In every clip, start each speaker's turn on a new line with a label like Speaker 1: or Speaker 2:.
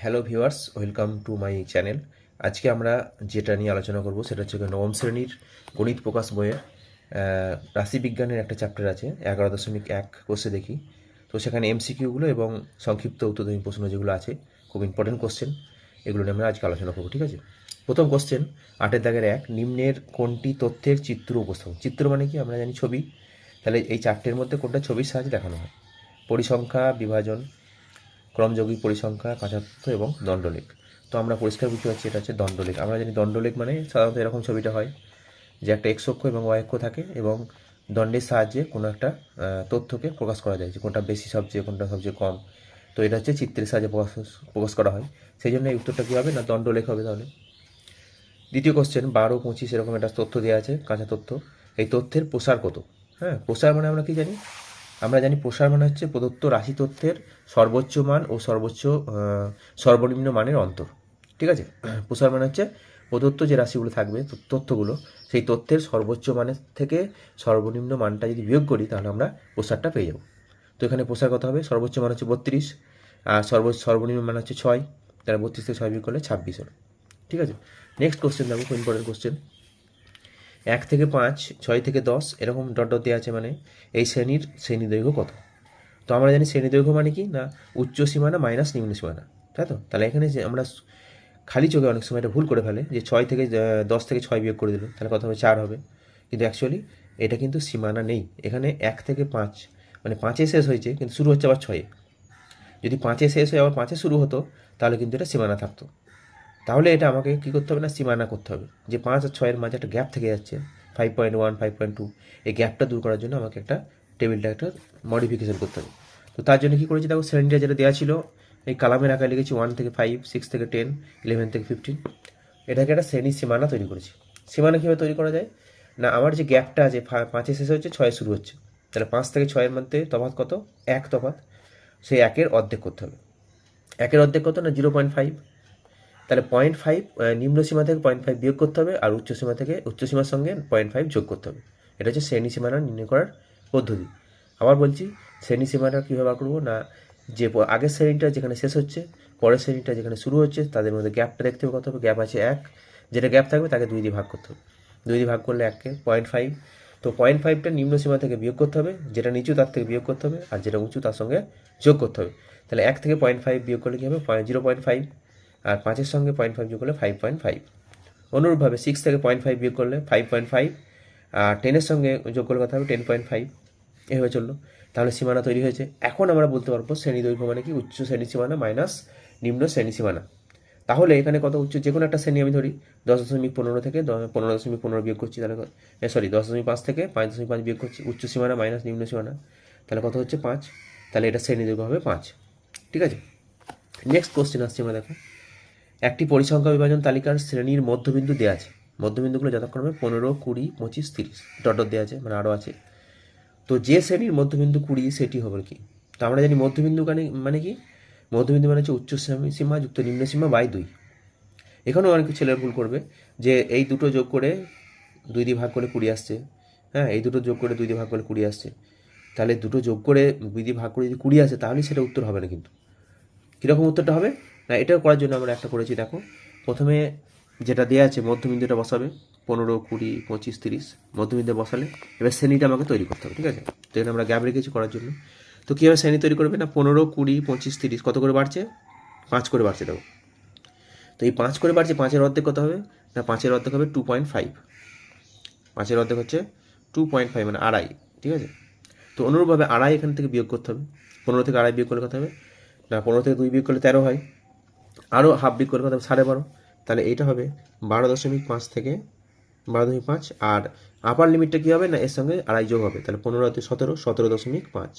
Speaker 1: Hello viewers, welcome to my channel. আজকে আমরা যেটা নিয়ে আলোচনা করব সেটা হচ্ছে নবম শ্রেণীর গণিত প্রকাশ বইয়ের রাশিবিজ্ঞানের একটা চ্যাপ্টার আছে 11.1 কোর্সে দেখি। তো সেখানে এমসিকিউগুলো এবং সংক্ষিপ্ত উত্তরদায়ী প্রশ্ন যেগুলো আছে, খুব ইম্পর্টেন্ট কোশ্চেন, এগুলো নিয়ে আমরা আজকে আলোচনা করবো। ঠিক আছে, প্রথম কোশ্চেন 8-এর 1, নিম্নের কোনটি তথ্যের চিত্র উপস্থাপন? চিত্র মানে কি? আমরা জানি ছবি। তাহলে এই চারটের মধ্যে কোনটা ছবির সাহায্যে দেখানো হয়? পরিসংখ্যা, বিভাজন, ক্রমযৌগিক পরিসংখ্যা, কাঁচাতত্ত্ব এবং দণ্ডলেখ। তো আমরা পরিষ্কার বুঝতে পারছি এটা হচ্ছে দণ্ডলেখ। আমরা জানি দণ্ডলেখ মানে সাধারণত এরকম ছবিটা হয় যে একটা এক্স অক্ষ এবং ওয়াই অক্ষ থাকে এবং দণ্ডের সাহায্যে কোনো একটা তথ্যকে প্রকাশ করা যায় যে কোনটা বেশি সবচেয়ে, কোনটা সবচেয়ে কম। তো এটা হচ্ছে চিত্রের সাহায্যে প্রকাশ করা হয়। সেই জন্য এই উত্তরটা কী হবে না, দণ্ডলেখ হবে। তাহলে দ্বিতীয় কোশ্চেন 12, 25 এরকম একটা তথ্য দেওয়া আছে, কাঁচা তথ্য। এই তথ্যের প্রসার কত? হ্যাঁ, প্রসার মানে আমরা কি জানি? আমরা জানি প্রসার মানে হচ্ছে প্রদত্ত রাশি তথ্যের সর্বোচ্চ মান ও সর্বনিম্ন মানের অন্তর। ঠিক আছে, প্রসার মানে হচ্ছে প্রদত্ত যে রাশিগুলো থাকবে, তথ্যগুলো, সেই তথ্যের সর্বোচ্চ মানের থেকে সর্বনিম্ন মানটা যদি বিয়োগ করি তাহলে আমরা প্রসারটা পেয়ে যাব। তো এখানে প্রসার কত হবে? সর্বোচ্চ মান হচ্ছে 32 আর সর্বনিম্ন মান হচ্ছে 6। তাহলে 32 থেকে 6 বিয়োগ করলে 26 হলো। ঠিক আছে, নেক্সট কোশ্চেন দেখো, খুব ইম্পর্টেন্ট কোশ্চেন। 1 থেকে 5, 6 থেকে 10 এরকম ডট ডট দেওয়া আছে, মানে এই শ্রেণী দৈর্ঘ্য কত? তো আমরা জানি শ্রেণী দৈর্ঘ্য মানে কি না, উচ্চ সীমানা মাইনাস নিম্ন সীমানা, তাই তো? তাহলে এখানে যে আমরা খালি চোখে অনেক সময় এটা ভুল করে ফেলে যে 10 থেকে 6 বিয়োগ করে দিল, তাহলে কত হবে? 4 হবে। কিন্তু অ্যাকচুয়ালি এটা কিন্তু সীমানা নেই। এখানে 1 থেকে 5 মানে 5-এ শেষ হয়েছে কিন্তু শুরু হচ্ছে আবার 6-এ। যদি 5-এ শেষ হয়ে আবার 5-এ শুরু হতো তাহলে কিন্তু এটা সীমানা থাকতো। তাহলে এটা আমাকে কী করতে হবে না, সীমানা করতে হবে। যে 5 আর 6-এর মাঝে একটা গ্যাপ থেকে যাচ্ছে, 5.1, 5.2, এই গ্যাপটা দূর করার জন্য আমাকে টেবিলটা একটা মডিফিকেশন করতে হবে। তো তার জন্য কী করেছি দেখো, শ্রেণীটা যেটা দেওয়া ছিল এই কালামের আকারে লিখেছি 1 থেকে 5, 6 থেকে 10, 11 থেকে 15। এটাকে একটা শ্রেণীর সীমানা তৈরি করেছি। সীমানা কীভাবে তৈরি করা যায় না, আমার যে গ্যাপটা আছে 5-এ শেষ হচ্ছে, 6-এ শুরু হচ্ছে, তাহলে 5 থেকে 6-এর মধ্যে তফাৎ কত? 1 তফাৎ। সেই 1-এর অর্ধেক করতে হবে। 1-এর অর্ধেক কত না, 0.5। তাহলে 0.5 নিম্ন সীমা থেকে 0.5 বিয়োগ করতে হবে আর উচ্চ সীমার সঙ্গে 0.5 যোগ করতে হবে। এটা হচ্ছে শ্রেণী সীমানা নির্ণয় করার পদ্ধতি। আবার বলছি, শ্রেণী সীমানা কীভাবে বার করবো না, যে আগের শ্রেণীটা যেখানে শেষ হচ্ছে, পরের শ্রেণীটা যেখানে শুরু হচ্ছে, তাদের মধ্যে গ্যাপটা দেখতে হবে কত হবে। গ্যাপ আছে 1, যেটা গ্যাপ থাকবে তাকে 2 দিয়ে ভাগ করতে হবে। 2 দিয়ে ভাগ করলে 1-কে 0.5। তো 0.5টা নিম্ন সীমা থেকে বিয়োগ করতে হবে, যেটা নিচু তার থেকে বিয়োগ করতে হবে, আর যেটা উঁচু তার সঙ্গে যোগ করতে হবে। তাহলে 1 থেকে 0.5 বিয়োগ করলে কী হবে? 0.5। আর 5-এর সঙ্গে 0.5 যোগ করলে 5.5। অনুরূপভাবে 6 থেকে 0.5 বিয়োগ করলে 5.5, আর 10-এর সঙ্গে যোগ করলে কথা হবে 10.5। এভাবে চললো। তাহলে সীমানা তৈরি হয়েছে। এখন আমরা বলতে পারবো শ্রেণী দৈর্ঘ্য মানে কি, উচ্চ শ্রেণী সীমানা মাইনাস নিম্ন শ্রেণী সীমানা। তাহলে এখানে কত উচ্চ, যে কোনো একটা শ্রেণী আমি ধরি 10.15 থেকে 15.15 বিয়োগ করছি, তাহলে 10.5 থেকে 5.5 বিয়োগ করছি, উচ্চ সীমানা মাইনাস নিম্ন সীমানা, তাহলে কত হচ্ছে? 5। তাহলে এটা শ্রেণী দৈর্ঘ্য হবে 5। ঠিক আছে, নেক্সট কোশ্চেন আসছে, আমরা দেখো একটি পরিসংখ্যা বিভাজন তালিকার শ্রেণীর মধ্যবিন্দু দেওয়া আছে। মধ্যবিন্দুগুলো যথাক্রমে 15, 20, 25, 30 ডট ডট দেওয়া আছে, মানে আরও আছে। তো যে শ্রেণীর মধ্যবিন্দু 20 সেটি হবে কি? তো আমরা জানি মধ্যবিন্দু মানে কি, মধ্যবিন্দু মানে হচ্ছে উচ্চ সীমা যুক্ত নিম্ন সীমা বাই 2। এখানেও অনেক ছেলেরা ভুল করবে যে এই দুটো যোগ করে 2 দিয়ে ভাগ করলে 20 আসছে। হ্যাঁ, এই দুটো যোগ করে 2 দিয়ে ভাগ করলে 20 আসছে। তাহলে দুটো যোগ করে 2 দিয়ে ভাগ করে যদি 20 আসে তাহলে সেটা উত্তর হবে না। কিন্তু কীরকম উত্তরটা হবে না, এটাও করার জন্য আমরা একটা করেছি, দেখো প্রথমে যেটা দেওয়া আছে মধ্যবিন্দুটা বসাবে 15, 20, 25, 30 মধ্যবিন্দু বসালে এবার শ্রেণীটা আমাকে তৈরি করতে হবে। ঠিক আছে, তো এখানে আমরা গ্যাপ রেখেছি করার জন্য। তো কীভাবে শ্রেণী তৈরি করবে না, 15, 20, 25, 30 কত করে বাড়ছে? 5 করে বাড়ছে। দেখো, তো এই 5 করে বাড়ছে, 5-এর অর্ধেক কত হবে না, 5-এর অর্ধেক হবে 2.5। 5-এর অর্ধেক হচ্ছে 2.5 মানে আড়াই। ঠিক আছে, তো অনুরূপভাবে আড়াই এখান থেকে বিয়োগ করতে হবে। 15 থেকে আড়াই বিয়োগ করলে কত হবে না, 15 থেকে 2 বিয়োগ করলে 13 হয়, আরও হাফ বিয়োগ করলে কত হবে? 12.5। তাহলে এইটা হবে 12.5 থেকে 12.5, আর আপার লিমিটটা কী হবে না, এর সঙ্গে আড়াই যোগ হবে, তাহলে 15 হাতে 17, 17.5।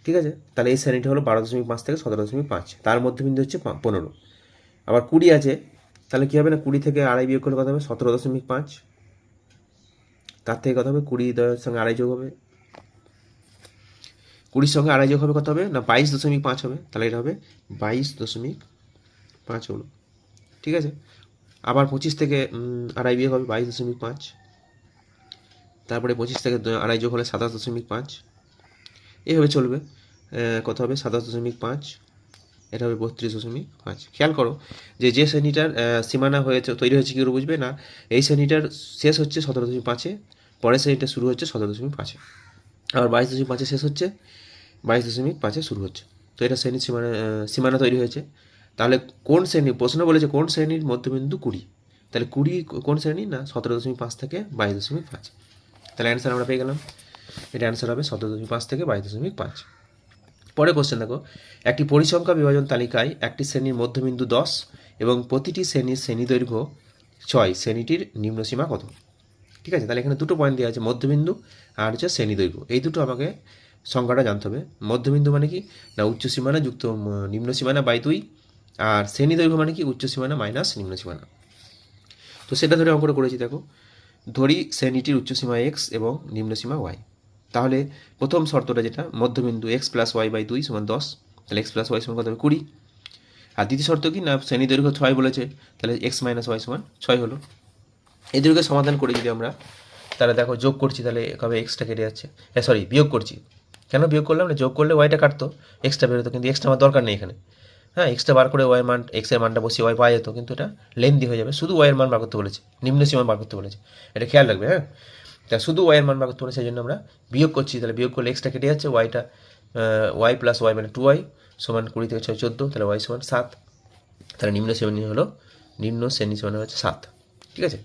Speaker 1: ঠিক আছে, তাহলে এই শ্রেণীটা হলো 12.5 থেকে 17.5, তার মধ্যবিন্দু হচ্ছে 15। আবার 20 আছে, তাহলে কী হবে না, 20 থেকে আড়াই বিয়োগ করলে কত হবে? 17.5। তার থেকে কত হবে? 20 সঙ্গে আড়াই যোগ হবে, 20-র সঙ্গে আড়াই যোগ হবে কত হবে না, 22.5 হবে। তাহলে এটা হবে 22.5 হলো। ঠিক আছে, আবার 25 থেকে আড়াই বিয়োগ হবে 22.5, তারপরে 25 থেকে আড়াই যোগ হলে 27.5। এভাবে চলবে। কত হবে? 27.5, এটা হবে 32.5। খেয়াল করো যে শ্রেণীটার সীমানা হয়েছে তৈরি হয়েছে কী করে বুঝবে না, এই শ্রেণীটার শেষ হচ্ছে 17.5, পরের শ্রেণীটা শুরু হচ্ছে 17.5, আবার 22.5 শেষ হচ্ছে, 22.5 শুরু হচ্ছে। তো এটা শ্রেণীর সীমানা তৈরি হয়েছে। তাহলে কোন শ্রেণী, প্রশ্ন বলেছে কোন শ্রেণীর মধ্যবিন্দু 20, তাহলে 20 কোন শ্রেণী না 17.5 থেকে 22.5। তাহলে অ্যান্সার আমরা পেয়ে গেলাম, এটা অ্যান্সার হবে 17.5 থেকে 22.5। পরে কোশ্চেন দেখো, একটি পরিসংখ্যা বিভাজন তালিকায় একটি শ্রেণীর মধ্যবিন্দু 10 এবং প্রতিটি শ্রেণীর শ্রেণী দৈর্ঘ্য 6, শ্রেণীটির নিম্নসীমা কত? ঠিক আছে, তাহলে এখানে দুটো পয়েন্ট দেওয়া আছে, মধ্যবিন্দু আর হচ্ছে শ্রেণী দৈর্ঘ্য। এই দুটো আমাকে সংখ্যাটা জানতে হবে। মধ্যবিন্দু মানে কি না উচ্চ সীমানা যুক্ত নিম্ন সীমানা বাই 2, আর শ্রেণী দৈর্ঘ্য মানে কি উচ্চ সীমানা মাইনাস নিম্ন সীমানা। তো সেটা ধরে অঙ্কটা করেছি। দেখো, ধরি শ্রেণীটির উচ্চসীমা এক্স এবং নিম্নসীমা ওয়াই। তাহলে প্রথম শর্তটা যেটা মধ্যবিন্দু এক্স প্লাস ওয়াই বাই 2 সমান 10, তাহলে এক্স প্লাস ওয়াই সমান কত হবে 20। আর দ্বিতীয় শর্ত কি না শ্রেণী দৈর্ঘ্য 6 বলেছে, তাহলে এক্স মাইনাস ওয়াই সমান 6 হলো। এই দৈর্ঘ্যের সমাধান করে যদি আমরা, তাহলে দেখো যোগ করছি, তাহলে কবে এক্সটা কেটে যাচ্ছে, সরি বিয়োগ করছি। কেন বিয়োগ করলাম না, যোগ করলে ওয়াইটা কাটতো, এক্সটা বেরোতো, কিন্তু এক্সটা আমার দরকার নেই এখানে। হ্যাঁ, এক্সটা বার করে ওয়াই মান এক্সের মানটা বসিয়ে ওয়াই পাওয়া যেত, কিন্তু এটা লেন্দি হয়ে যাবে। শুধু ওয়াইয়ের মান বার করতে বলেছে, নিম্ন সীমা বার করতে বলেছে, এটা খেয়াল রাখবে। হ্যাঁ, তা শুধু ওয়াইয়ের মান বার করতে বলেছে, সেই জন্য আমরা বিয়োগ করছি। তাহলে বিয়োগ করলে এক্সটা কেটে যাচ্ছে, ওয়াইটা ওয়াই প্লাস ওয়াই মানে 2y সমান 20 থেকে 6 14, তাহলে ওয়াই সমান 7। তাহলে নিম্ন শ্রেণী হলো, নিম্ন শ্রেণী সমান হচ্ছে 7। ঠিক আছে,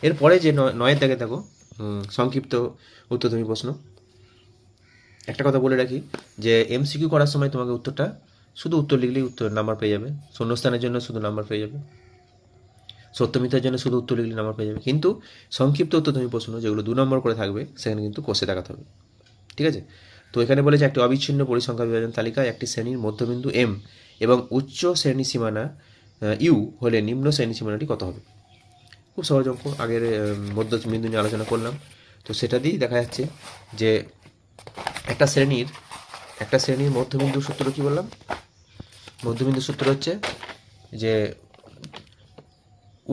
Speaker 1: এরপরে যে 9-এর দাগে দেখো সংক্ষিপ্ত উত্তরধর্মী প্রশ্ন। একটা কথা বলে রাখি যে এমসিকিউ করার সময় তোমাকে উত্তরটা শুধু উত্তর লিখলেই উত্তর নাম্বার পেয়ে যাবে, শূন্যস্থানের জন্য শুধু নাম্বার পেয়ে যাবে, সত্য মিথ্যার জন্য শুধু উত্তর লিখলে নাম্বার পেয়ে যাবে। কিন্তু সংক্ষিপ্ত উত্তরধর্মী প্রশ্ন যেগুলো 2 নম্বর করে থাকবে সেখানে কিন্তু কষে দেখাতে হবে। ঠিক আছে, তো এখানে বলেছে একটি অবিচ্ছিন্ন পরিসংখ্যা বিভাজন তালিকায় একটি শ্রেণীর মধ্যবিন্দু এম এবং উচ্চ শ্রেণী সীমানা ইউ হলে নিম্ন শ্রেণী সীমানাটি কত হবে? খুব সহজ অঙ্ক, আগের মধ্যবিন্দু নিয়ে আলোচনা করলাম। তো সেটা দিয়েই দেখা যাচ্ছে যে একটা শ্রেণীর মধ্যবিন্দু সূত্র কি বললাম, মধ্যবিন্দু সূত্র হচ্ছে যে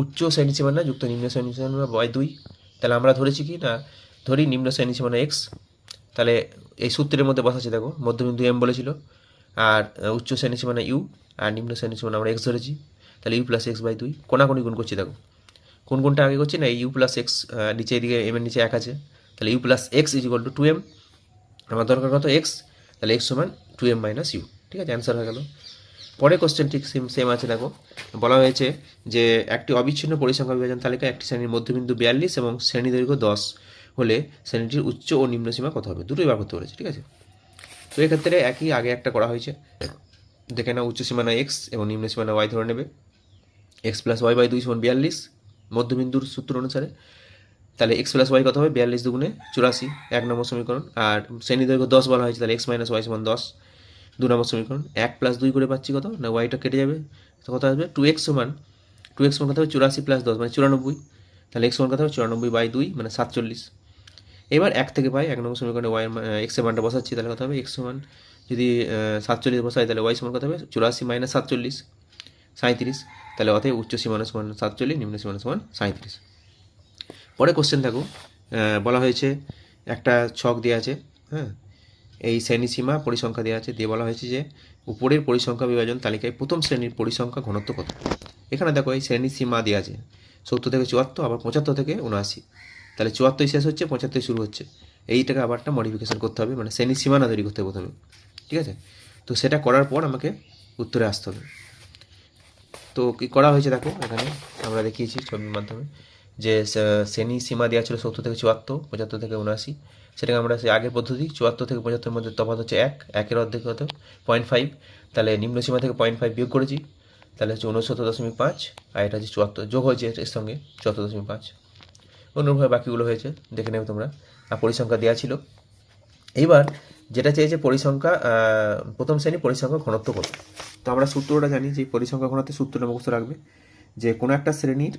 Speaker 1: উচ্চ শ্রেণী সীমানা যুক্ত নিম্ন শ্রেণী সীমানা বাই 2। তাহলে আমরা ধরেছি কি না, ধরি নিম্ন শ্রেণী সীমানা এক্স, তাহলে এই সূত্রের মধ্যে বসাচ্ছি। দেখো মধ্যবিন্দু এম বলেছিল, আর উচ্চ শ্রেণী সীমানা ইউ, আর নিম্ন শ্রেণী সীমানা আমরা এক্স ধরেছি। তাহলে ইউ প্লাস এক্স বাই 2 কোনাকুনি গুণ করছি। দেখো কোন কোনটা আগে করছি না, ইউ প্লাস এক্স নিচে, এদিকে এম এর নিচে 1 আছে, তাহলে u plus x is equal to 2m। আমার দরকার কত এক্স, তাহলে এক্স সমান 2m মাইনাস ইউ। ঠিক আছে, অ্যান্সার হয়ে গেল। পরে কোশ্চেন ঠিক সেম আছে। দেখো বলা হয়েছে যে একটি অবিচ্ছিন্ন পরিসংখ্যা বিভাজন তালিকায় একটি শ্রেণীর মধ্যবিন্দু 42 এবং শ্রেণী দৈর্ঘ্য 10 হলে শ্রেণীটির উচ্চ ও নিম্ন সীমা কত হবে, দুটোই বার করতে বলেছে। ঠিক আছে, তো এক্ষেত্রে একই আগে একটা করা হয়েছে, দেখে না উচ্চ সীমানা এক্স এবং নিম্ন সীমানা ওয়াই ধরে নেবে। এক্স প্লাস ওয়াই বাই 2 সমান 42 মধ্যবিন্দুর সূত্র অনুসারে। তাহলে এক্স প্লাস ওয়াই কত হবে, 42 দুগুণে 84, 1 নম্বর সমীকরণ। আর শ্রেণী দৈর্ঘ্য 10 বলা হয়েছে, তাহলে এক্স মাইনাস ওয়াই সমান 10, 2 নম্বর সমীকরণ। 1 প্লাস 2 করে পাচ্ছি কত না, ওয়াইটা কেটে যাবে, তো কত আসবে 2x সমান কত হবে 84 প্লাস 10 মানে 94। তাহলে এক্স সমান কত হবে 94 বাই 2 মানে 47। এবার 1 থেকে পাই 1 নম্বর সমীকরণে ওয়াই এক্স এর মানটা বসাচ্ছি, তাহলে কত হবে এক্স সমান যদি 47 বসাই, তাহলে ওয়াই সমান কত হবে 84 মাইনাস 47 37। তাহলে অতএব উচ্চ সীমানা সমান 47, নিম্ন সীমানা সমান 37। পরে কোশ্চেন থাকো, বলা হয়েছে একটা ছক দেওয়া আছে। হ্যাঁ, এই শ্রেণী সীমা পরিসংখ্যা দেওয়া আছে, দিয়ে বলা হয়েছে যে উপরের পরিসংখ্যা বিভাজন তালিকায় প্রথম শ্রেণীর পরিসংখ্যা ঘনত্ব কত। এখানে দেখো এই শ্রেণী সীমা দেওয়া আছে 70 থেকে 74, আবার 75 থেকে 79। তাহলে 74 শেষ হচ্ছে, 75 শুরু হচ্ছে, এইটাকে আবার একটা মডিফিকেশন করতে হবে, মানে শ্রেণী সীমানা তৈরি করতে হবে প্রথমে। ঠিক আছে, তো সেটা করার পর আমাকে উত্তরে আসতে হবে। তো কী করা হয়েছে দেখো, এখানে আমরা দেখিয়েছি ছবির মাধ্যমে যে শ্রেণী সীমা দেওয়া ছিল 70 থেকে 74, 75 থেকে 79। সেটাকে আমরা সেই আগের পদ্ধতি 74 থেকে 75 মধ্যে তফাৎ হচ্ছে 1, 1-এর অর্ধেক কত 0.5। তাহলে নিম্ন সীমা থেকে 0.5 বিয়োগ করেছি, তাহলে হচ্ছে 69.5, আর এটা হচ্ছে 74 যোগ হয়েছে এর সঙ্গে 74.5। অন্যভাবে বাকিগুলো হয়েছে দেখে নেবে তোমরা। আর পরিসংখ্যা দেওয়া ছিল। এইবার যেটা চেয়েছে পরিসংখ্যা প্রথম শ্রেণী পরিসংখ্যা ঘনত্ব কত। তো আমরা সূত্রটা জানি যে পরিসংখ্যা ঘনত্বের সূত্রটা মুখস্থ রাখবে, যে কোনো একটা শ্রেণীর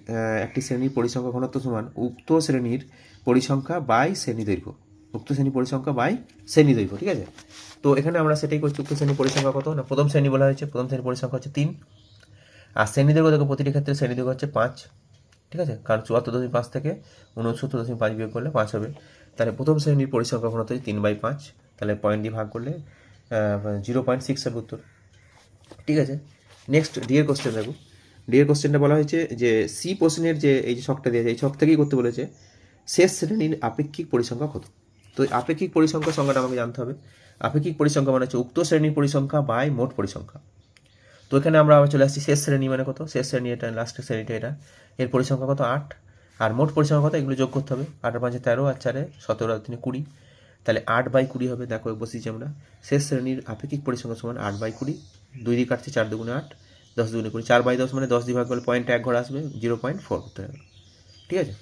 Speaker 1: একটি শ্রেণীর পরিসংখ্যা ঘনত্ব সমান উক্ত শ্রেণীর পরিসংখ্যা বাই শ্রেণী দৈর্ঘ্য, উক্ত শ্রেণী পরিসংখ্যা বাই শ্রেণী দৈর্ঘ্য। ঠিক আছে, তো এখানে আমরা সেটাই করছি। উক্ত শ্রেণীর পরিসংখ্যা কত না, প্রথম শ্রেণী বলা হয়েছে, প্রথম শ্রেণীর পরিসংখ্যা হচ্ছে 3, আর শ্রেণী দৈর্ঘ্য দেখো প্রতিটি ক্ষেত্রে শ্রেণী দৈর্ঘ্য হচ্ছে 5। ঠিক আছে, কারণ 74.5 থেকে 69.5 বিয়োগ করলে 5 হবে। তাহলে প্রথম শ্রেণীর পরিসংখ্যা ঘনত্ব হচ্ছে 3/5, তাহলে পয়েন্ট দিয়ে ভাগ করলে 0.6 হবে উত্তর। ঠিক আছে, নেক্সট ডি এর কোশ্চেন দেখো। ডি এর কোশ্চেনটা বলা হয়েছে যে সি প্রশ্নের যে এই যে ছকটা দিয়েছে এই ছক থেকেই করতে বলেছে শেষ শ্রেণীর আপেক্ষিক পরিসংখ্যা কত। তো এই আপেক্ষিক পরিসংখ্যা সংখ্যাটা আমাকে জানতে হবে। আপেক্ষিক পরিসংখ্যা মানে হচ্ছে উক্ত শ্রেণীর পরিসংখ্যা বাই মোট পরিসংখ্যা। তো এখানে আমরা আবার চলে আসছি শেষ শ্রেণী মানে কত, শেষ শ্রেণী এটা লাস্টের শ্রেণীটা এটা, এর পরিসংখ্যা কত 8, আর মোট পরিসংখ্যা কত এগুলো যোগ করতে হবে, 8 আর 5 13, আর 4 17, আর 3 20, তাহলে 8/20 হবে। দেখো বসিয়েছি আমরা, শেষ শ্রেণীর আপেক্ষিক পরিসংখ্যা সমান 8/20, 2 দিয়ে কাটছে 4 দুগুণে 8, 10 দুগুণে 20, 4/10 মানে 10 দিয়ে ভাগ করলে পয়েন্ট 1 ঘর আসবে, 0.4 করতে হবে। ঠিক আছে,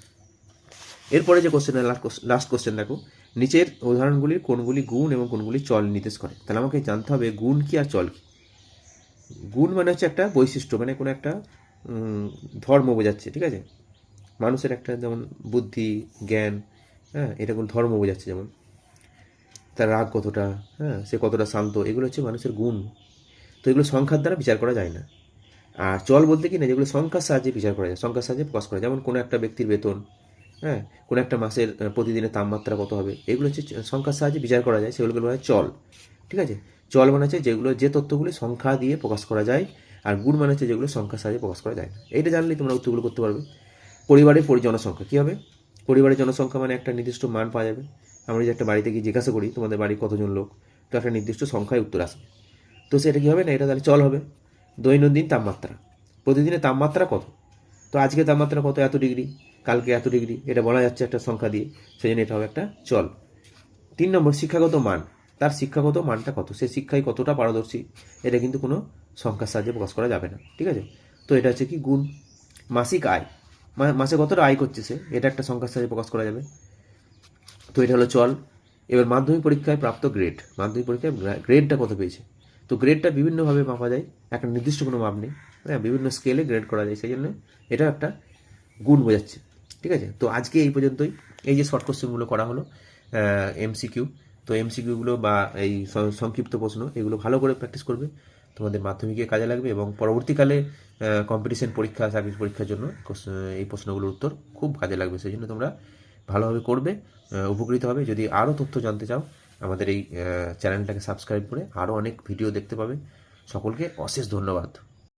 Speaker 1: এরপরে যে কোশ্চেন লাস্ট কোশ্চেন দেখো, নিচের উদাহরণগুলির কোনগুলি গুণ এবং কোনগুলি চল নির্দেশ করে। তাহলে আমাকে জানতে হবে গুণ কি আর চল কি। গুণ মানে হচ্ছে একটা বৈশিষ্ট্য, মানে কোনো একটা ধর্ম বোঝাচ্ছে। ঠিক আছে, মানুষের একটা যেমন বুদ্ধি জ্ঞান, হ্যাঁ, এটা কোনো ধর্ম বোঝাচ্ছে, যেমন তার রাগ কতটা, হ্যাঁ, সে কতটা শান্ত, এগুলো হচ্ছে মানুষের গুণ। তো এগুলো সংখ্যার দ্বারা বিচার করা যায় না। আর চল বলতে কি না, যেগুলো সংখ্যার সাহায্যে বিচার করা যায়, সংখ্যার সাহায্যে প্রকাশ করা যায়, যেমন কোনো একটা ব্যক্তির বেতন, হ্যাঁ, কোনো একটা মাসের প্রতিদিনের তাপমাত্রা কত হবে, এগুলো হচ্ছে সংখ্যার সাহায্যে বিচার করা যায়, সেগুলোকে বলা হয় চল। ঠিক আছে, চল মানে হচ্ছে যেগুলো যে তথ্যগুলি সংখ্যা দিয়ে প্রকাশ করা যায়, আর গুণ মানে হচ্ছে যেগুলো সংখ্যার সাহায্যে প্রকাশ করা যায় না। এইটা জানলেই তোমরা উত্তরগুলো করতে পারবে। পরিবারের জনসংখ্যা কী হবে, পরিবারের জনসংখ্যা মানে একটা নির্দিষ্ট মান পাওয়া যাবে। আমরা যদি একটা বাড়িতে গিয়ে জিজ্ঞাসা করি তোমাদের বাড়ি কতজন লোক, তো একটা নির্দিষ্ট সংখ্যায় উত্তর আসবে। তো সেটা কী হবে না, এটা তাহলে চল হবে। দৈনন্দিন তাপমাত্রা, প্রতিদিনের তাপমাত্রা কত, তো আজকে তাপমাত্রা কত, এত ডিগ্রি, কালকে এত ডিগ্রি, এটা বলা যাচ্ছে একটা সংখ্যা দিয়ে, সেই জন্য এটা হবে একটা চল। 3 নম্বর শিক্ষাগত মান, তার শিক্ষাগত মানটা কত, সে শিক্ষায় কতটা পারদর্শী, এটা কিন্তু কোনো সংখ্যার সাহায্যে প্রকাশ করা যাবে না। ঠিক আছে, তো এটা হচ্ছে কি গুণ। মাসিক আয়, মাসে কতটা আয় করছে সে, এটা একটা সংখ্যার সাহায্যে প্রকাশ করা যাবে, তো এটা হলো চল। এবার মাধ্যমিক পরীক্ষায় প্রাপ্ত গ্রেড, মাধ্যমিক পরীক্ষায় গ্রেডটা কত পেয়েছে, তো গ্রেডটা বিভিন্নভাবে মাপা যায়, একটা নির্দিষ্ট কোনো মাপ নেই, হ্যাঁ, বিভিন্ন স্কেলে গ্রেড করা যায়, সেই জন্য এটা একটা গুণ বোঝাচ্ছে। ঠিক আছে, তো আজকে এই পর্যন্তই। এই যে শর্ট কোশ্চেনগুলো করা হলো এমসিকিউ, তো এমসিকিউগুলো বা এই সংক্ষিপ্ত প্রশ্ন এগুলো ভালো করে প্র্যাকটিস করবে, তোমাদের মাধ্যমিকে কাজে লাগবে, এবং পরবর্তীকালে কম্পিটিশন পরীক্ষা চাকরির পরীক্ষার জন্য এই প্রশ্নগুলোর উত্তর খুব কাজে লাগবে, সেই জন্য তোমরা ভালোভাবে করবে, উপকৃত হবে। যদি আরও তথ্য জানতে চাও আমাদের এই চ্যানেলটাকে সাবস্ক্রাইব করে আরও অনেক ভিডিও দেখতে পাবে। সকলকে অশেষ ধন্যবাদ।